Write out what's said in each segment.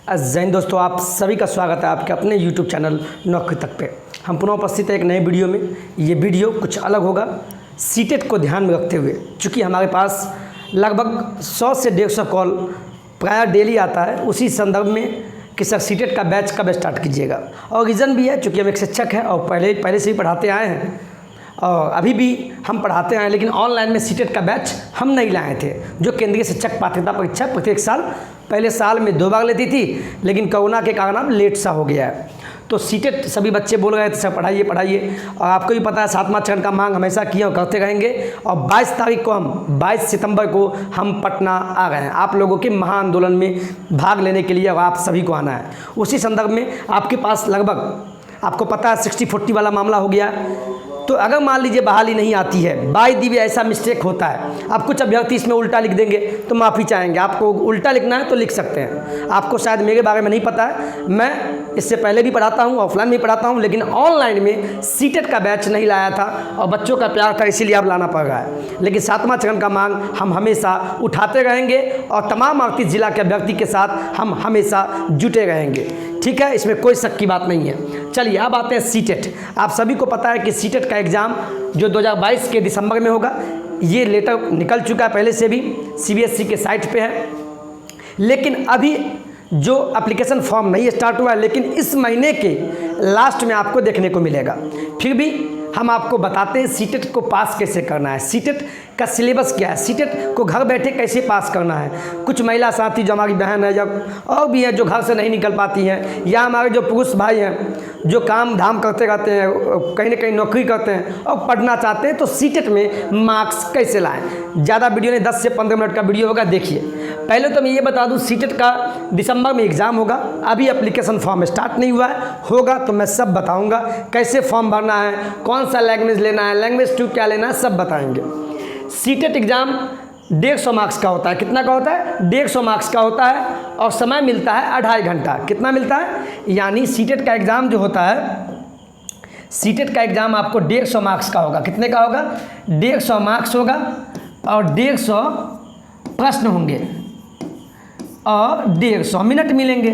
जैन दोस्तों, आप सभी का स्वागत है आपके अपने YouTube चैनल नौकरी तक पे। हम पुनः उपस्थित है एक नए वीडियो में। ये वीडियो कुछ अलग होगा सीटेट को ध्यान में रखते हुए, चूँकि हमारे पास लगभग 100 से 150 कॉल प्राय डेली आता है उसी संदर्भ में कि सर सीटेट का बैच कब स्टार्ट कीजिएगा। और रीज़न भी है चूँकि हम एक शिक्षक हैं और पहले से ही पढ़ाते आए हैं और अभी भी हम पढ़ाते हैं, लेकिन ऑनलाइन में सीटेट का बैच हम नहीं लाए थे। जो केंद्रीय शिक्षक पात्रता परीक्षा प्रत्येक साल पहले साल में 2 बार लेती थी, लेकिन कोरोना के कारण अब लेट सा हो गया है। तो सीटेट सभी बच्चे बोल रहे थे सर पढ़ाइए पढ़ाइए, और आपको भी पता है 7वां चरण का मांग हमेशा किए और करते रहेंगे। और 22 सितंबर को हम पटना आ गए हैं आप लोगों के महाआंदोलन में भाग लेने के लिए, और आप सभी को आना है। उसी संदर्भ में आपके पास लगभग आपको पता है 60-40 वाला मामला हो गया। तो अगर मान लीजिए बहाली नहीं आती है, बाय दी वे ऐसा मिस्टेक होता है, आप कुछ अभ्यर्थी इसमें उल्टा लिख देंगे तो माफ़ी चाहेंगे। आपको उल्टा लिखना है तो लिख सकते हैं। आपको शायद मेरे बारे में नहीं पता है, मैं इससे पहले भी पढ़ाता हूँ, ऑफलाइन भी पढ़ाता हूँ, लेकिन ऑनलाइन में सीटेट का बैच नहीं लाया था और बच्चों का प्यार था इसीलिए अब लाना पड़ रहा है। लेकिन 7वां चरण का मांग हम हमेशा उठाते रहेंगे और तमाम 38 जिला के अभ्यर्थी के साथ हम हमेशा जुटे रहेंगे, ठीक है, इसमें कोई शक की बात नहीं है। चलिए अब आते हैं सीटेट। आप सभी को पता है कि सीटेट का एग्ज़ाम जो 2022 के दिसंबर में होगा, ये लेटर निकल चुका है पहले से भी, सीबीएसई के साइट पे है। लेकिन अभी जो एप्लीकेशन फॉर्म नहीं स्टार्ट हुआ है, लेकिन इस महीने के लास्ट में आपको देखने को मिलेगा। फिर भी हम आपको बताते हैं सीटेट को पास कैसे करना है, सीटेट का सिलेबस क्या है, सीटेट को घर बैठे कैसे पास करना है। कुछ महिला साथी जो हमारी बहन है या और भी हैं जो घर से नहीं निकल पाती हैं, या हमारे जो पुरुष भाई हैं जो काम धाम करते रहते हैं, कहीं ना कहीं नौकरी करते हैं और पढ़ना चाहते हैं, तो सीटेट में मार्क्स कैसे लाएँ। ज़्यादा वीडियो नहीं, 10 से 15 मिनट का वीडियो होगा, देखिए। पहले तो मैं ये बता दूं सीटेट का दिसंबर में एग्ज़ाम होगा, अभी एप्लीकेशन फॉर्म स्टार्ट नहीं हुआ है, होगा तो मैं सब बताऊंगा। कैसे फॉर्म भरना है, कौन सा लैंग्वेज लेना है, लैंग्वेज 2 क्या लेना है, सब बताएंगे। सीटेट एग्ज़ाम 150 मार्क्स का होता है। कितना का होता है? 150 मार्क्स का होता है और समय मिलता है 2.5 घंटा। कितना मिलता है? यानी सीटेट का एग्ज़ाम जो होता है, सीटेट का एग्ज़ाम आपको 150 मार्क्स का होगा। कितने का होगा? 150 मार्क्स होगा और 150 प्रश्न होंगे और 150 मिनट मिलेंगे,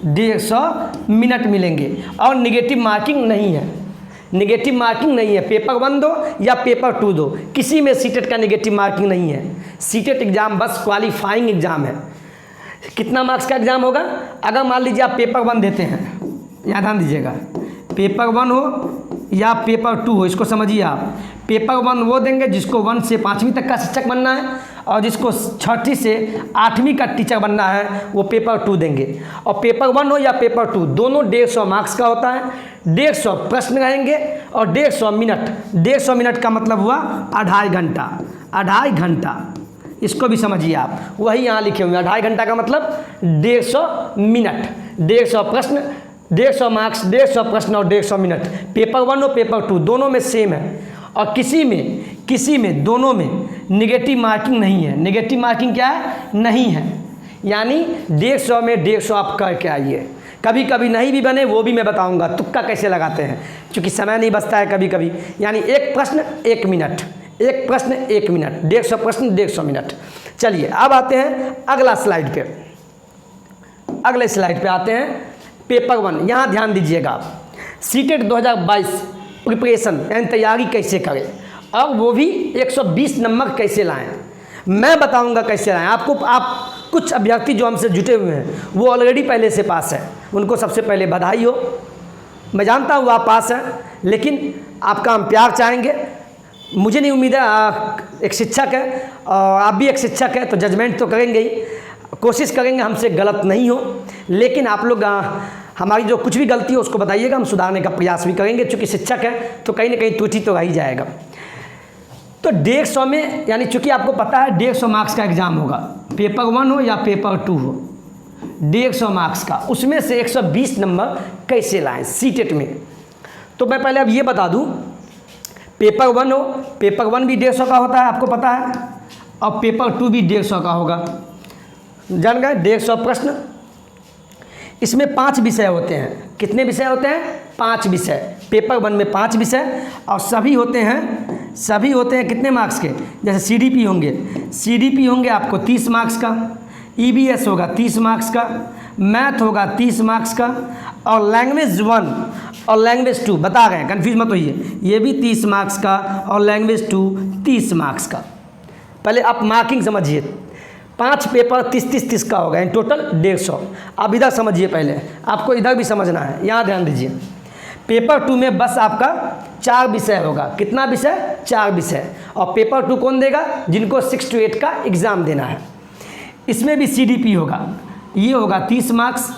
150 मिनट मिलेंगे। और निगेटिव मार्किंग नहीं है, निगेटिव मार्किंग नहीं है। पेपर 1 दो या पेपर 2 दो, किसी में सीटेट का निगेटिव मार्किंग नहीं है। सीटेट एग्ज़ाम बस क्वालिफाइंग एग्ज़ाम है। कितना मार्क्स का एग्ज़ाम होगा? अगर मान लीजिए आप पेपर 1 देते हैं, याद ध्यान दीजिएगा, पेपर 1 हो या पेपर 2 हो, इसको समझिए आप। पेपर 1 वो देंगे जिसको 1 से 5वीं तक का शिक्षक बनना है, और जिसको 6ठी से 8वीं का टीचर बनना है वो पेपर 2 देंगे। और पेपर 1 हो या पेपर 2, दोनों 150 मार्क्स का होता है। 150 प्रश्न रहेंगे और 150 मिनट। 150 मिनट का मतलब हुआ 2.5 घंटा, 2.5 घंटा, इसको भी समझिए आप। वही यहाँ लिखे हुए हैं, 2.5 घंटा का मतलब 150 मिनट, 150 प्रश्न, 150 मार्क्स, 150 प्रश्न और 150 मिनट। पेपर 1 और पेपर 2 दोनों में सेम है, और किसी में दोनों में निगेटिव मार्किंग नहीं है। निगेटिव मार्किंग क्या है? नहीं है। यानी 150 में 150 आप करके आइए। कभी कभी नहीं भी बने वो भी मैं बताऊंगा, तुक्का कैसे लगाते हैं, क्योंकि समय नहीं बचता है कभी कभी। यानी एक प्रश्न 1 मिनट, एक प्रश्न 1 मिनट, 150 प्रश्न 150 मिनट। चलिए अब आते हैं अगला स्लाइड पे, अगले स्लाइड पे आते हैं। पेपर 1, यहाँ ध्यान दीजिएगा आप। सीटेट 2022 प्रिपरेशन यानी तैयारी कैसे करें, और वो भी 120 नंबर कैसे लाएं, मैं बताऊंगा कैसे लाएं आपको। आप कुछ अभ्यर्थी जो हमसे जुटे हुए हैं वो ऑलरेडी पहले से पास है, उनको सबसे पहले बधाई हो। मैं जानता हूँ आप पास हैं, लेकिन आपका हम प्यार चाहेंगे। मुझे नहीं उम्मीद है, एक शिक्षक है और आप भी एक शिक्षक है, तो जजमेंट तो करेंगे ही, कोशिश करेंगे हमसे गलत नहीं हो। लेकिन आप लोग हमारी जो कुछ भी गलती हो उसको बताइएगा, हम सुधारने का प्रयास भी करेंगे। चूँकि शिक्षक है तो कहीं ना कहीं त्रुटि तो रह ही जाएगा। तो 150 में, यानी चूँकि आपको पता है 150 मार्क्स का एग्ज़ाम होगा, पेपर 1 हो या पेपर 2 हो, 150 मार्क्स का, उसमें से 120 नंबर कैसे लाएं सीटेट में। तो मैं पहले अब ये बता दूं, पेपर 1 हो, पेपर 1 भी 150 का होता है, आपको पता है, और पेपर 2 भी 150 का होगा, जान गए। 150 प्रश्न, इसमें 5 विषय होते हैं। कितने विषय होते हैं? 5 विषय। पेपर 1 में 5 विषय, और सभी होते हैं कितने मार्क्स के? जैसे सीडीपी होंगे आपको 30 मार्क्स का, EBS होगा 30 मार्क्स का, मैथ होगा 30 मार्क्स का, और लैंग्वेज 1 और लैंग्वेज 2 बता रहे हैं, कन्फ्यूज मत होइए, ये भी 30 मार्क्स का और लैंग्वेज 2 30 मार्क्स का। पहले आप मार्किंग समझिए, 5 पेपर 30-30 का होगा, इन टोटल 150। आप इधर समझिए, पहले आपको इधर भी समझना है, यहाँ ध्यान दीजिए। पेपर 2 में बस आपका 4 विषय होगा। कितना विषय? 4 विषय। और पेपर 2 कौन देगा? जिनको 6 to 8 का एग्ज़ाम देना है। इसमें भी CDP होगा, ये होगा 30 मार्क्स।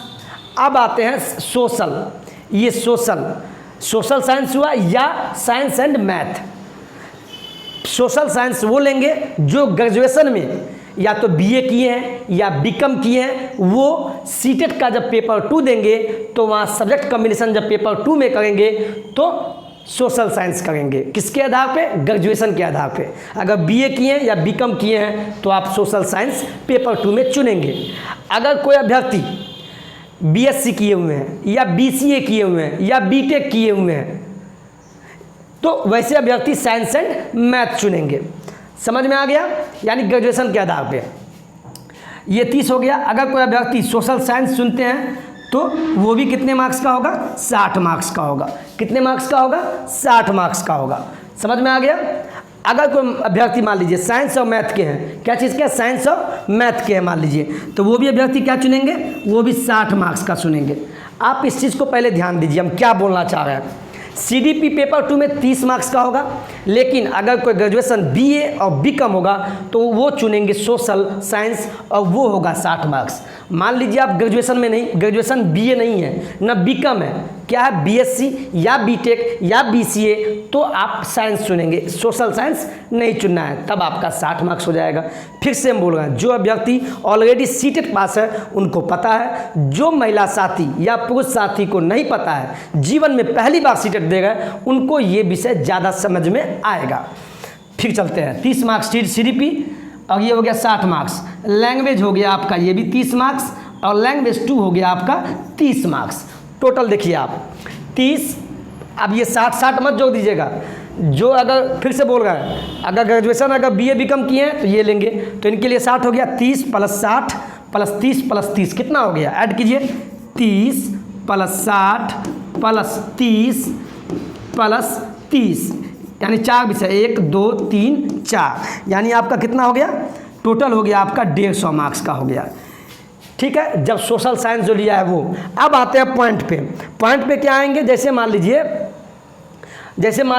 अब आते हैं सोशल, ये सोशल साइंस हुआ या science and math. Social science वो लेंगे जो ग्रेजुएशन में या तो BA किए हैं या BCom किए हैं, वो सीटेट का जब पेपर 2 देंगे तो वहाँ सब्जेक्ट कॉम्बिनेशन जब पेपर 2 में करेंगे तो सोशल साइंस करेंगे। किसके आधार पे? ग्रेजुएशन के आधार पे। अगर BA किए हैं या BCom किए हैं तो आप सोशल साइंस पेपर 2 में चुनेंगे। अगर कोई अभ्यर्थी BSc किए हुए हैं या BCA किए हुए हैं या BTech किए हुए हैं तो वैसे अभ्यर्थी साइंस एंड मैथ चुनेंगे। समझ में आ गया? यानी ग्रेजुएशन के आधार पे ये 30 हो गया। अगर कोई अभ्यर्थी सोशल साइंस चुनते हैं तो वो भी कितने मार्क्स का होगा? 60 मार्क्स का होगा। कितने मार्क्स का होगा? 60 मार्क्स का होगा। समझ में आ गया? अगर कोई अभ्यर्थी मान लीजिए साइंस और मैथ के हैं, क्या चीज़ के? साइंस और मैथ के हैं मान लीजिए, तो वो भी अभ्यर्थी क्या चुनेंगे? वो भी 60 मार्क्स का चुनेंगे। आप इस चीज़ को पहले ध्यान दीजिए, हम क्या बोलना चाह रहे हैं। CDP पेपर 2 में 30 मार्क्स का होगा, लेकिन अगर कोई ग्रेजुएशन BA और BCom होगा तो वो चुनेंगे सोशल साइंस और वो होगा 60 मार्क्स। मान लीजिए आप ग्रेजुएशन में नहीं, ग्रेजुएशन BA नहीं है ना BCom है, क्या है? BSc या BTech या BCA, तो आप साइंस चुनेंगे, सोशल साइंस नहीं चुनना है, तब आपका 60 मार्क्स हो जाएगा। फिर से हम बोल रहे हैं, जो अभ्यर्थी ऑलरेडी सीटेट पास है उनको पता है, जो महिला साथी या पुरुष साथी को नहीं पता है, जीवन में पहली बार सीटेट दे गए, उनको ये विषय ज़्यादा समझ में आएगा। फिर चलते हैं, 30 मार्क्स CDP और ये हो गया 60 मार्क्स। लैंग्वेज हो गया आपका ये भी 30 मार्क्स और लैंग्वेज 2 हो गया आपका 30 मार्क्स। टोटल देखिए आप 30, अब ये 60 मत जोड़ दीजिएगा। जो अगर फिर से बोल रहा है, अगर ग्रेजुएशन अगर BA BCom किए हैं तो ये लेंगे, तो इनके लिए 60 हो गया। 30 + 60 + 30 + 30 कितना हो गया? ऐड कीजिए, 30 + 60 + 30 + 30 यानी 4 विषय, 1 2 3 4, यानी आपका कितना हो गया? टोटल हो गया आपका 150 मार्क्स का हो गया। ठीक है, जब सोशल साइंस जो लिया है वो। अब आते हैं पॉइंट पे। पॉइंट पे क्या आएंगे? जैसे मान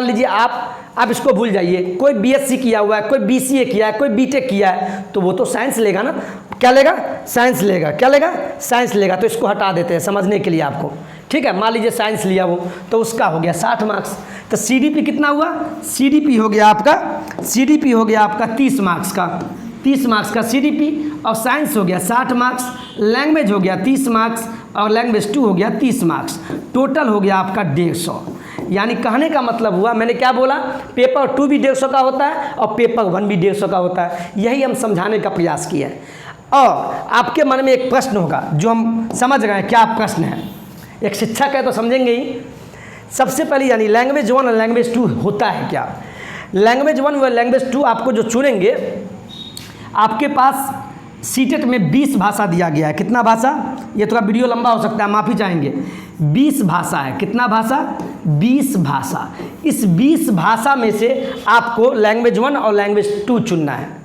लीजिए आप इसको भूल जाइए, कोई BSc किया हुआ है, कोई BCA किया है, कोई BTech किया है, तो वो तो साइंस लेगा ना। क्या लेगा? साइंस लेगा। क्या लेगा? साइंस लेगा। तो इसको हटा देते हैं समझने के लिए आपको। ठीक है, मान लीजिए साइंस लिया वो, तो उसका हो गया 60 मार्क्स। तो CDP कितना हुआ? CDP हो गया आपका 30 मार्क्स का, 30 मार्क्स का CDP, और साइंस हो गया 60 मार्क्स, लैंग्वेज हो गया 30 मार्क्स और लैंग्वेज 2 हो गया 30 मार्क्स। टोटल हो गया आपका 150। यानी कहने का मतलब हुआ, मैंने क्या बोला? पेपर 2 भी 150 का होता है और पेपर 1 भी 150 का होता है। यही हम समझाने का प्रयास किया है। और आपके मन में एक प्रश्न होगा जो हम समझ रहे हैं क्या प्रश्न है, एक शिक्षक है तो समझेंगे ही। सबसे पहले यानी लैंग्वेज 1 और लैंग्वेज 2 होता है क्या? लैंग्वेज 1 व लैंग्वेज 2 आपको जो चुनेंगे, आपके पास सीटेट में 20 भाषा दिया गया है। कितना भाषा? ये थोड़ा वीडियो लंबा हो सकता है, माफ़ी चाहेंगे। 20 भाषा है। कितना भाषा? 20 भाषा। इस 20 भाषा में से आपको लैंग्वेज 1 और लैंग्वेज 2 चुनना है।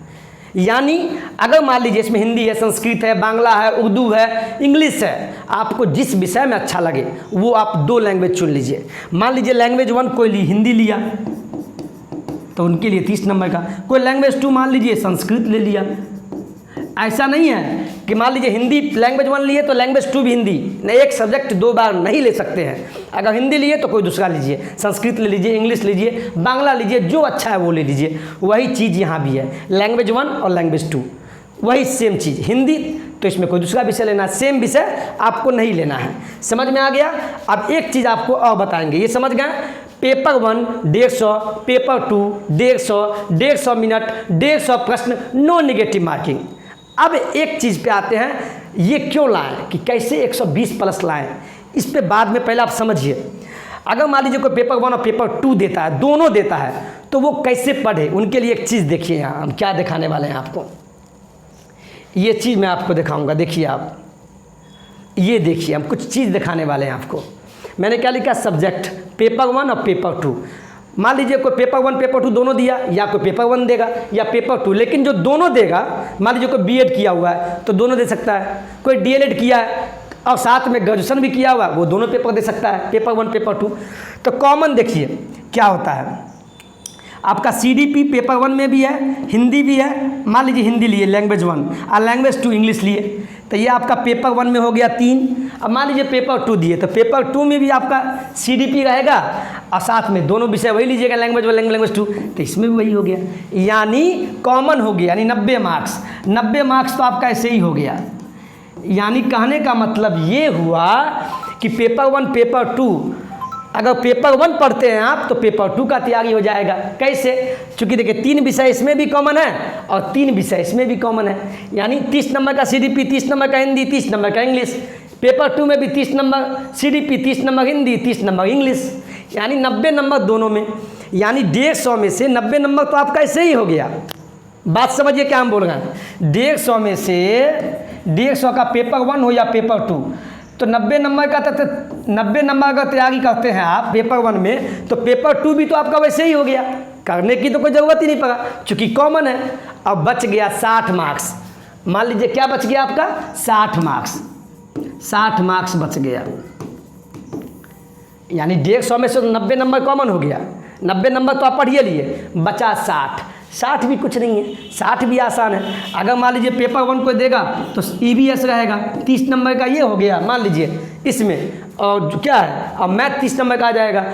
यानी अगर मान लीजिए इसमें हिंदी है, संस्कृत है, बांग्ला है, उर्दू है, इंग्लिश है, आपको जिस विषय में अच्छा लगे वो आप 2 लैंग्वेज चुन लीजिए। मान लीजिए लैंग्वेज 1 कोई हिंदी लिया तो उनके लिए 30 नंबर का, कोई लैंग्वेज 2 मान लीजिए संस्कृत ले लिया। ऐसा नहीं है कि मान लीजिए हिंदी लैंग्वेज 1 लिए तो लैंग्वेज 2 भी हिंदी, नहीं, एक सब्जेक्ट 2 बार नहीं ले सकते हैं। अगर हिंदी लिए तो कोई दूसरा लीजिए, संस्कृत ले लीजिए, इंग्लिश लीजिए, बांग्ला लीजिए, जो अच्छा है वो ले लीजिए। वही चीज़ यहाँ भी है, लैंग्वेज 1 और लैंग्वेज 2 वही सेम चीज़। हिंदी तो इसमें कोई दूसरा विषय लेना, सेम विषय आपको नहीं लेना है। समझ में आ गया? अब एक चीज़ आपको और बताएंगे, ये समझ गए? पेपर 1 150, पेपर 2 150 मिनट, 150 प्रश्न, नो नेगेटिव मार्किंग। अब एक चीज़ पे आते हैं, ये क्यों लाएं, कि कैसे 120 प्लस लाएं, इस पे बाद में पहले आप समझिए। अगर मान लीजिए कोई पेपर 1 और पेपर 2 देता है, दोनों देता है, तो वो कैसे पढ़े, उनके लिए एक चीज़ देखिए। यहाँ हम क्या दिखाने वाले हैं आपको। ये चीज़ मैं आपको दिखाऊंगा। देखिए आप, ये देखिए, हम कुछ चीज़ दिखाने वाले हैं आपको। मैंने क्या लिखा, सब्जेक्ट पेपर 1 और पेपर 2। मान लीजिए कोई पेपर 1 पेपर 2 दोनों दिया, या कोई पेपर 1 देगा या पेपर 2, लेकिन जो दोनों देगा, मान लीजिए कोई बीएड किया हुआ है तो दोनों दे सकता है, कोई डीएलएड किया है और साथ में ग्रेजुएशन भी किया हुआ है, वो दोनों पेपर दे सकता है, पेपर 1 पेपर 2। तो कॉमन देखिए क्या होता है, आपका सीडीपी पेपर 1 में भी है, हिंदी भी है। मान लीजिए हिंदी लिए लैंग्वेज 1 और लैंग्वेज 2 इंग्लिश लिए, तो ये आपका पेपर 1 में हो गया 3। अब मान लीजिए पेपर 2 दिए, तो पेपर 2 में भी आपका सीडीपी रहेगा और साथ में दोनों विषय वही लीजिएगा, लैंग्वेज 1 लैंग्वेज 2, तो इसमें भी वही हो गया, यानी कॉमन हो गया, यानी 90 मार्क्स। 90 मार्क्स तो आपका ऐसे ही हो गया। यानी कहने का मतलब ये हुआ कि पेपर 1 पेपर 2, अगर पेपर 1 पढ़ते हैं आप तो पेपर 2 का तैयारी हो जाएगा। कैसे? चूँकि देखिए 3 विषय इसमें भी कॉमन है और 3 विषय इसमें भी कॉमन है, यानी 30 नंबर का सीडीपी, 30 नंबर का हिंदी, 30 नंबर का इंग्लिश। पेपर 2 में भी 30 number CDP, 30 number Hindi, 30 number English, यानी 90 नंबर दोनों में। यानी 150 में से 90 नंबर तो आपका ऐसे ही हो गया। बात समझिए क्या हम बोल रहे हैं। 150 में से 150 का पेपर 1 हो या पेपर 2, तो 90 नंबर का, तो 90 नंबर का तैयारी करते हैं आप पेपर 1 में, तो पेपर 2 भी तो आपका वैसे ही हो गया, करने की तो कोई ज़रूरत ही नहीं पड़ा, चूँकि कॉमन है। अब बच गया 60 मार्क्स। मान लीजिए क्या बच गया आपका, 60 मार्क्स। 60 मार्क्स बच गया, यानी 150 में से 90 नंबर कॉमन हो गया। 90 नंबर तो आप पढ़िए लिए, बचा 60। 60 भी कुछ नहीं है, 60 भी आसान है। अगर मान लीजिए पेपर 1 को देगा तो ईवीएस रहेगा, 30 नंबर का ये हो गया मान लीजिए इसमें, और क्या है, अब मैथ 30 नंबर का आ जाएगा।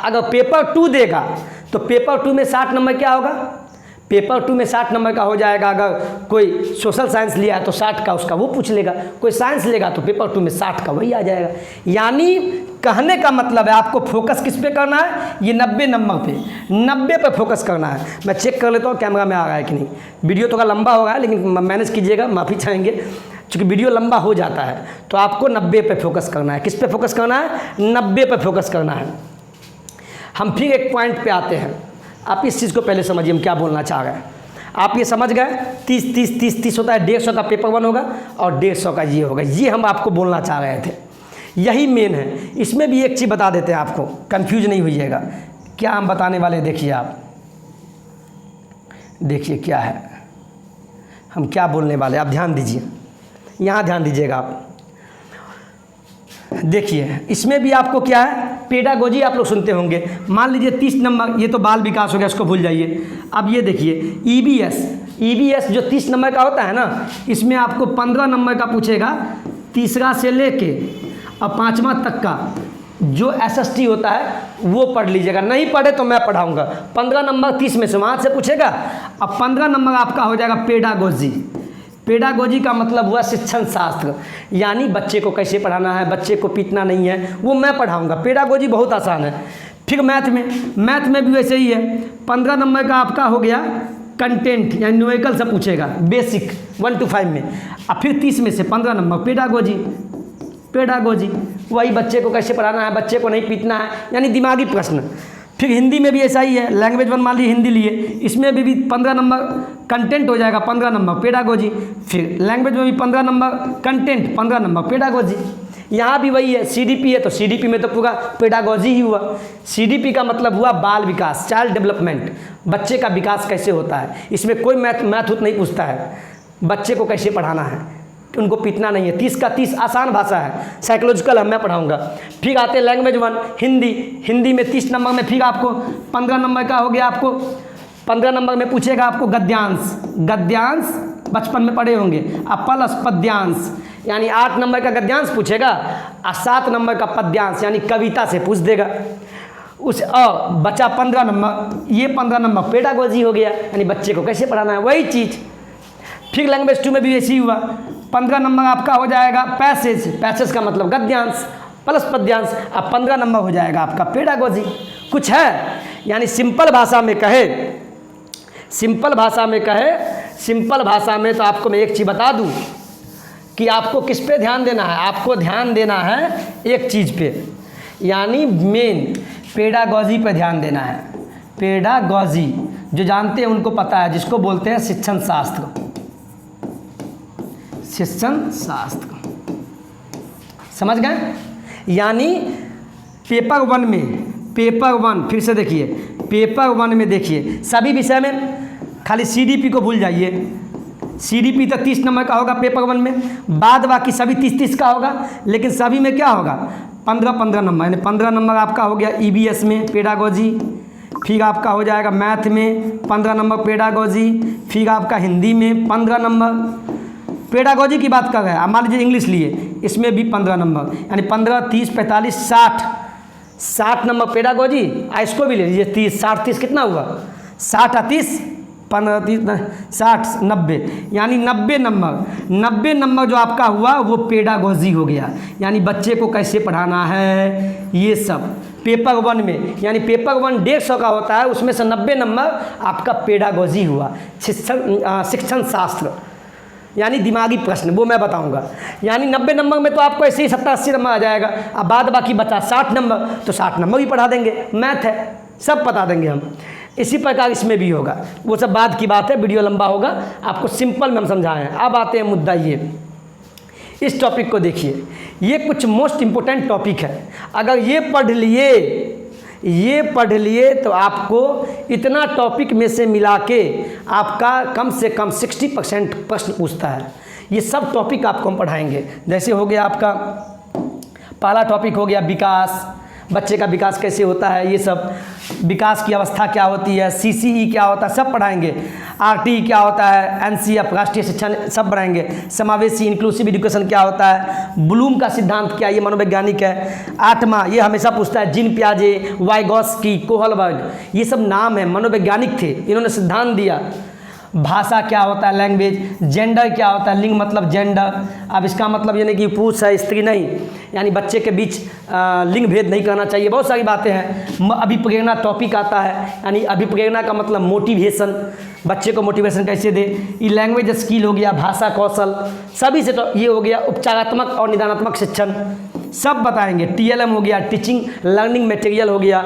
अगर पेपर 2 देगा तो पेपर 2 में 60 नंबर क्या होगा, पेपर 2 में 60 नंबर का हो जाएगा। अगर कोई सोशल साइंस लिया है तो 60 का उसका वो पूछ लेगा, कोई साइंस लेगा तो पेपर 2 में 60 का वही आ जाएगा। यानी कहने का मतलब है आपको फोकस किस पे करना है, ये 90 नंबर पे, 90 पे फोकस करना है। मैं चेक कर लेता हूँ कैमरा में आ रहा है कि नहीं। वीडियो थोड़ा लंबा हो रहा है, लेकिन मैनेज कीजिएगा, माफ़ी चाहेंगे, चूँकि वीडियो लंबा हो जाता है। तो आपको 90 पे फोकस करना है। किस पे फोकस करना है, 90 पे फोकस करना है। हम फिर एक पॉइंट पे आते हैं, आप इस चीज़ को पहले समझिए हम क्या बोलना चाह रहे हैं। आप ये समझ गए, 30 30 30 30 होता है, 150 का पेपर 1 होगा और 150 का ये होगा, ये हम आपको बोलना चाह रहे थे, यही मेन है। इसमें भी एक चीज़ बता देते हैं आपको, कंफ्यूज नहीं होइएगा। क्या हम बताने वाले, देखिए आप, देखिए क्या है, हम क्या बोलने वाले, आप ध्यान दीजिए, यहाँ ध्यान दीजिएगा आप। देखिए इसमें भी आपको क्या है, पेडागोजी आप लोग सुनते होंगे। मान लीजिए 30 नंबर, ये तो बाल विकास हो गया, इसको भूल जाइए। अब ये देखिए ईबीएस जो 30 नंबर का होता है ना, इसमें आपको 15 नंबर का पूछेगा, तीसरा से लेके और 5वां तक का जो एसएसटी होता है वो पढ़ लीजिएगा। नहीं पढ़े तो मैं पढ़ाऊँगा। 15 नंबर 30 में से वहाँ से पूछेगा, अब 15 नंबर आपका हो जाएगा पेडागोजी। पेडागोजी का मतलब हुआ शिक्षण शास्त्र, यानी बच्चे को कैसे पढ़ाना है, बच्चे को पीटना नहीं है, वो मैं पढ़ाऊंगा। पेडागोजी बहुत आसान है। फिर मैथ में भी वैसे ही है। 15 नंबर का आपका हो गया कंटेंट, यानी न्यूमेरिकल से पूछेगा, बेसिक 1 to 5 में। अब फिर 30 में से 15 नंबर पेडागोजी, वही बच्चे को कैसे पढ़ाना है, बच्चे को नहीं पीटना है, यानी दिमागी प्रश्न। फिर हिंदी में भी ऐसा ही है, लैंग्वेज 1 मान लीजिए हिंदी लिए, इसमें भी 15 नंबर कंटेंट हो जाएगा, 15 नंबर पेडागोजी। फिर लैंग्वेज में भी 15 नंबर कंटेंट, 15 नंबर पेडागोजी। यहाँ भी वही है, सीडीपी है तो सीडीपी में तो पूरा पेडागोजी ही हुआ। सीडीपी का मतलब हुआ बाल विकास, चाइल्ड डेवलपमेंट, बच्चे का विकास कैसे होता है। इसमें कोई मैथ नहीं पूछता है, बच्चे को कैसे पढ़ाना है, उनको पीटना नहीं है। 30 का 30 आसान भाषा है, साइकोलॉजिकल मैं पढ़ाऊंगा। फिर आते लैंग्वेज 1 हिंदी में 30 नंबर में फिर आपको 15 नंबर का हो गया, आपको 15 नंबर में पूछेगा आपको गद्यांश बचपन में पढ़े होंगे, अब प्लस पद्यांश, यानी 8 नंबर का गद्यांश पूछेगा और 7 नंबर का पद्यांश, यानी कविता से पूछ देगा। उस बचा 15 नंबर, ये 15 नंबर पेडागोजी हो गया, यानी बच्चे को कैसे पढ़ाना है, वही चीज़। फिर लैंग्वेज 2 में भी ऐसे ही हुआ, 15 नंबर आपका हो जाएगा पैसेज का मतलब गद्यांश प्लस पद्यांश, अब 15 नंबर हो जाएगा आपका पेडागोजी। कुछ है, यानी सिंपल भाषा में तो आपको मैं एक चीज़ बता दूं कि आपको किस पे ध्यान देना है। आपको ध्यान देना है एक चीज़ पे, यानी मेन पेडागोजी पे ध्यान देना है। पेडागोजी जो जानते हैं उनको पता है, जिसको बोलते हैं शिक्षण शास्त्र। शिक्षण शास्त्र। समझ गए? यानी पेपर वन फिर से देखिए, पेपर वन में देखिए सभी विषय में खाली सीडीपी को भूल जाइए। सीडीपी तो 30 नंबर का होगा पेपर वन में, बाद बाकी सभी 30-30 का होगा, लेकिन सभी में क्या होगा 15-15 नंबर, यानी 15 नंबर आपका हो गया ईवीएस में पेडागोजी, फिर आपका हो जाएगा मैथ में 15 नंबर पेडागोजी, फिर आपका हिंदी में 15 नंबर पेडागोजी की बात कर रहे हैं। अब मान लीजिए इंग्लिश लिए, इसमें भी 15 नंबर, यानी 15, 30, 45, 60 नंबर पेडागोजी। इसको भी ले लीजिए 30, 60, 30 कितना हुआ 60 और 30, 15, 30, 60, 90, यानी 90 नंबर जो आपका हुआ वो पेडागोजी हो गया। यानी बच्चे को कैसे पढ़ाना है ये सब पेपर वन में, यानी पेपर वन 150 का होता है, उसमें से 90 नंबर आपका पेडागोजी हुआ, शिक्षण शास्त्र, यानी दिमागी प्रश्न, वो मैं बताऊंगा। यानी 90 नंबर में तो आपको ऐसे ही 70-80 नंबर आ जाएगा। अब बाद बाकी बचा 60 नंबर, तो 60 नंबर भी पढ़ा देंगे, मैथ है सब बता देंगे हम। इसी प्रकार इसमें भी होगा, वो सब बाद की बात है, वीडियो लंबा होगा, आपको सिंपल में हम समझाए हैं। अब आते हैं मुद्दा ये, इस टॉपिक को देखिए, ये कुछ मोस्ट इम्पोर्टेंट टॉपिक है। अगर ये पढ़ लिए तो आपको इतना टॉपिक में से मिला के आपका कम से कम 60% प्रश्न पूछता है। ये सब टॉपिक आपको हम पढ़ाएंगे। जैसे हो गया आपका पहला टॉपिक हो गया विकास, बच्चे का विकास कैसे होता है, ये सब विकास की अवस्था क्या होती है, सीसीई क्या होता है, सब पढ़ाएंगे। आरटी क्या होता है, एनसीएफ राष्ट्रीय शिक्षण सब पढ़ाएंगे। समावेशी इंक्लूसिव एजुकेशन क्या होता है, ब्लूम का सिद्धांत क्या, ये मनोवैज्ञानिक है। 8वां ये हमेशा पूछता है, जीन पियाजे, वाइगॉस्की, कोहलबर्ग, ये सब नाम है, मनोवैज्ञानिक थे, इन्होंने सिद्धांत दिया। भाषा क्या होता है, लैंग्वेज। जेंडर क्या होता है, लिंग मतलब जेंडर। अब इसका मतलब ये नहीं कि पुरुष है स्त्री नहीं, यानी बच्चे के बीच लिंग भेद नहीं करना चाहिए, बहुत सारी बातें हैं। अभिप्रेरणा टॉपिक आता है, यानी अभिप्रेरणा का मतलब मोटिवेशन, बच्चे को मोटिवेशन कैसे दे। ये लैंग्वेज स्किल हो गया, भाषा कौशल, सभी से तो ये हो गया उपचारात्मक और निदानात्मक शिक्षण, सब बताएंगे। टीएलएम हो गया, टीचिंग लर्निंग मटेरियल हो गया,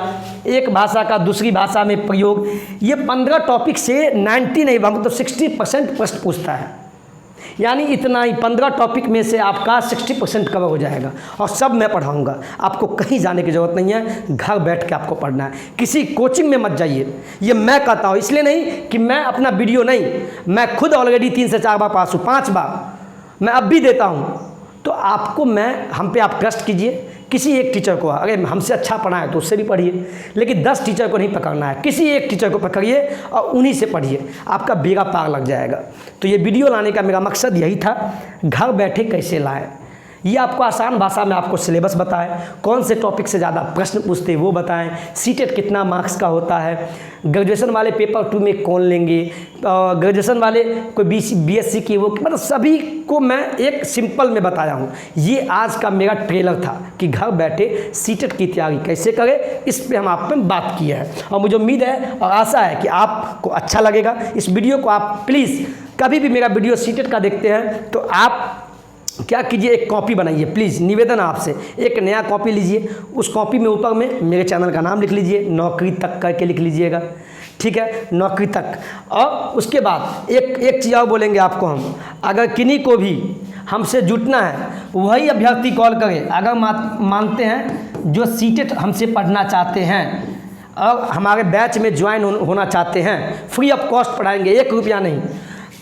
एक भाषा का दूसरी भाषा में प्रयोग। ये 15 टॉपिक से 90 नहीं तो 60% प्रश्न पूछता है। यानी इतना ही 15 टॉपिक में से आपका 60% कवर हो जाएगा, और सब मैं पढ़ाऊंगा। आपको कहीं जाने की ज़रूरत नहीं है, घर बैठ के आपको पढ़ना है, किसी कोचिंग में मत जाइए। ये मैं कहता हूँ, इसलिए नहीं कि मैं अपना वीडियो नहीं, मैं खुद ऑलरेडी 3 से 4 बार पास हूँ, 5 बार मैं अब भी देता हूँ। तो आपको हम पे आप ट्रस्ट कीजिए, किसी एक टीचर को अगर हमसे अच्छा पढ़ाए तो उससे भी पढ़िए, लेकिन 10 टीचर को नहीं पकड़ना है, किसी एक टीचर को पकड़िए और उन्हीं से पढ़िए, आपका बेड़ा पार लग जाएगा। तो ये वीडियो लाने का मेरा मकसद यही था, घर बैठे कैसे लाएं, ये आपको आसान भाषा में आपको सिलेबस बताएं, कौन से टॉपिक से ज़्यादा प्रश्न पूछते हैं वो बताएं, सीटेट कितना मार्क्स का होता है, ग्रेजुएशन वाले पेपर 2 में कौन लेंगे, ग्रेजुएशन वाले कोई बीएससी की, वो मतलब सभी को मैं एक सिंपल में बताया हूँ। ये आज का मेरा ट्रेलर था कि घर बैठे सीटेट की तैयारी कैसे करें, इस पे हम आप पे बात किया है। और मुझे उम्मीद है और आशा है कि आपको अच्छा लगेगा। इस वीडियो को आप प्लीज़ कभी भी मेरा वीडियो सीटेट का देखते हैं तो आप क्या कीजिए, एक कॉपी बनाइए प्लीज़, निवेदन आपसे, एक नया कॉपी लीजिए, उस कॉपी में ऊपर में मेरे चैनल का नाम लिख लीजिए, नौकरी तक करके लिख लीजिएगा, ठीक है, नौकरी तक। और उसके बाद एक चीज़ और बोलेंगे आपको हम, अगर किन्हीं को भी हमसे जुटना है वही अभ्यर्थी कॉल करें, अगर मानते हैं जो सीटेट हमसे पढ़ना चाहते हैं और हमारे बैच में ज्वाइन होना चाहते हैं, फ्री ऑफ कॉस्ट पढ़ाएंगे, 1 रुपया नहीं।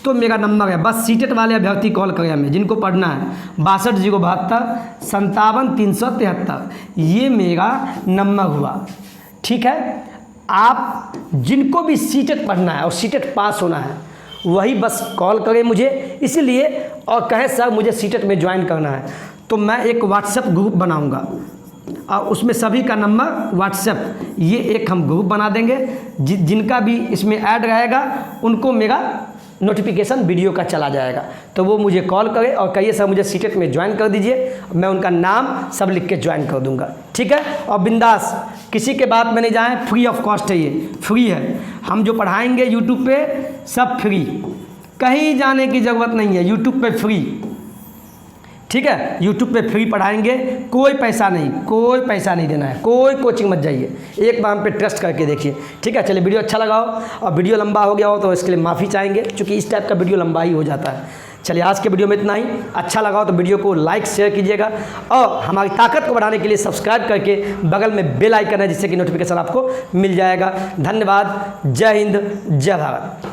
तो मेरा नंबर है, बस सीटेट वाले अभ्यर्थी कॉल करें हमें, जिनको पढ़ना है 62 072 57 373, ये मेरा नंबर हुआ, ठीक है। आप जिनको भी सीटेट पढ़ना है और सीटेट पास होना है वही बस कॉल करें मुझे, इसीलिए और कहें सर मुझे सीटेट में ज्वाइन करना है, तो मैं एक व्हाट्सएप ग्रुप बनाऊंगा और उसमें सभी का नंबर व्हाट्सएप, ये एक हम ग्रुप बना देंगे, जिनका भी इसमें ऐड रहेगा उनको मेरा नोटिफिकेशन वीडियो का चला जाएगा, तो वो मुझे कॉल करें और कहिए सर मुझे सीटेट में ज्वाइन कर दीजिए, मैं उनका नाम सब लिख के ज्वाइन कर दूंगा, ठीक है। और बिंदास किसी के बात में नहीं जाएं, फ्री ऑफ कॉस्ट है, ये फ्री है, हम जो पढ़ाएंगे यूट्यूब पे सब फ्री, कहीं जाने की ज़रूरत नहीं है, यूट्यूब पे फ्री, ठीक है, यूट्यूब पे फ्री पढ़ाएंगे, कोई पैसा नहीं देना है, कोई कोचिंग मत जाइए, एक बार हम पे ट्रस्ट करके देखिए, ठीक है। चलिए वीडियो अच्छा लगा हो और वीडियो लंबा हो गया हो तो इसके लिए माफ़ी चाहेंगे, क्योंकि इस टाइप का वीडियो लंबा ही हो जाता है। चलिए आज के वीडियो में इतना ही। अच्छा लगा हो तो वीडियो को लाइक शेयर कीजिएगा और हमारी ताकत को बढ़ाने के लिए सब्सक्राइब करके बगल में बेल आइकन है जिससे कि नोटिफिकेशन आपको मिल जाएगा। धन्यवाद। जय हिंद, जय भारत।